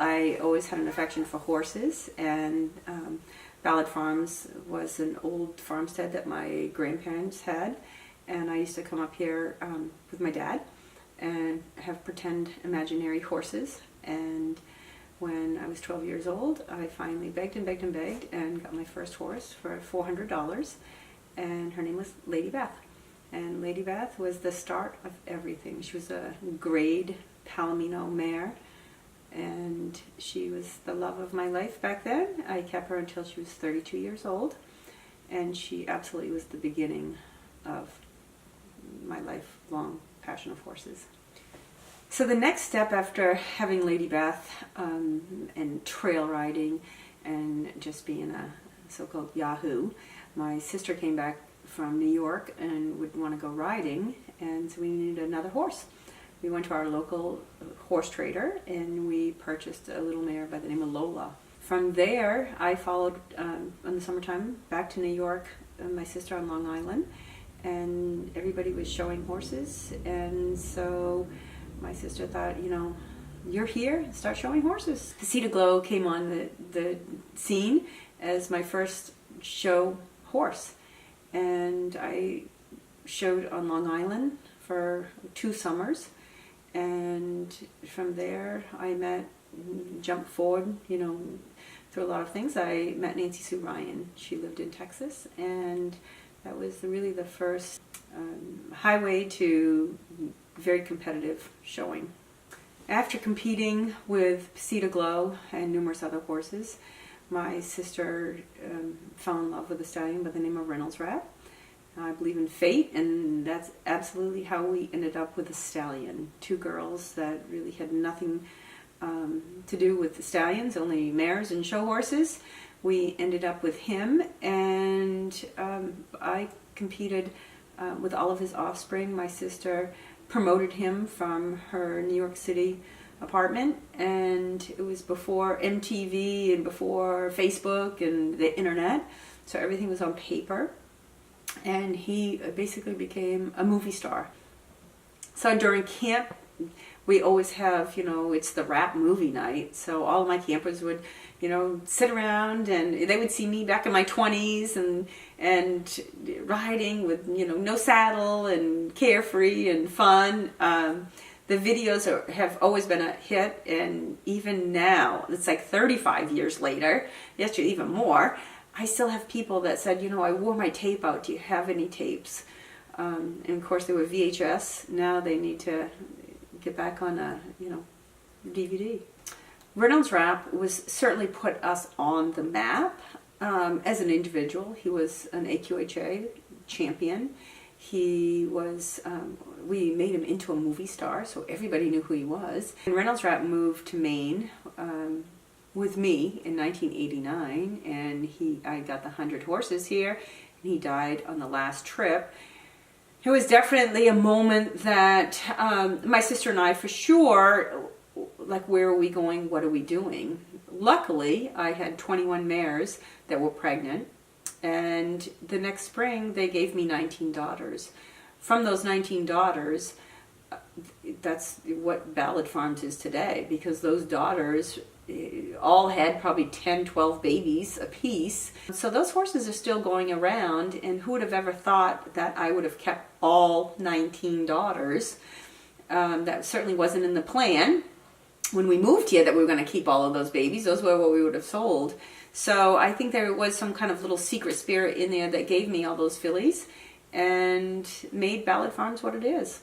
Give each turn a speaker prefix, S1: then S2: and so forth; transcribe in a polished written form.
S1: I always had an affection for horses, and Ballard Farms was an old farmstead that my grandparents had, and I used to come up here with my dad and have pretend imaginary horses. And when I was 12 years old, I finally begged and begged and begged and got my first horse for $400, and her name was Lady Beth. And Lady Beth was the start of everything. She was a grade Palomino mare, and she was the love of my life back then. I kept her until she was 32 years old, and she absolutely was the beginning of my lifelong passion of horses. So the next step after having Lady Beth and trail riding and just being a so-called yahoo, my sister came back from New York and would want to go riding, and so we needed another horse. We went to our local horse trader and we purchased a little mare by the name of Lola. From there, I followed in the summertime back to New York, my sister on Long Island, and everybody was showing horses, and so my sister thought, you know, you're here, start showing horses. Pasita Glow came on the scene as my first show horse, and I showed on Long Island for 2 summers, and from there I jumped forward, you know, through a lot of things. I met Nancy Sue Ryan. She lived in Texas, and that was really the first highway to very competitive showing. After competing with Pasita Glow and numerous other horses, my sister fell in love with a stallion by the name of Reynolds Wrap. I believe in fate, and that's absolutely how we ended up with a stallion. 2 girls that really had nothing to do with the stallions, only mares and show horses. We ended up with him, and I competed with all of his offspring. My sister promoted him from her New York City apartment, and it was before MTV and before Facebook and the internet, so everything was on paper, and he basically became a movie star. So during camp, we always have, you know, it's the rap movie night, so all of my campers would, you know, sit around and they would see me back in my 20s and riding with, you know, no saddle and carefree and fun. The videos have always been a hit, and even now, it's like 35 years later, yesterday even more, I still have people that said, you know, I wore my tape out, do you have any tapes? And of course they were VHS, now they need to get back on a, you know, DVD. Reynolds Wrap was certainly put us on the map as an individual. He was an AQHA champion. He was, we made him into a movie star, so everybody knew who he was. And Reynolds Wrap moved to Maine with me in 1989, and I got the 100 horses here, and he died on the last trip. It was definitely a moment that my sister and I, for sure, like, where are we going, what are we doing? Luckily, I had 21 mares that were pregnant, and the next spring they gave me 19 daughters. From those 19 daughters, that's what Ballard Farms is today, because those daughters all had probably 10, 12 babies apiece. So those horses are still going around, and who would have ever thought that I would have kept all 19 daughters? That certainly wasn't in the plan when we moved here, that we were going to keep all of those babies. Those were what we would have sold. So I think there was some kind of little secret spirit in there that gave me all those fillies and made Ballard Farms what it is.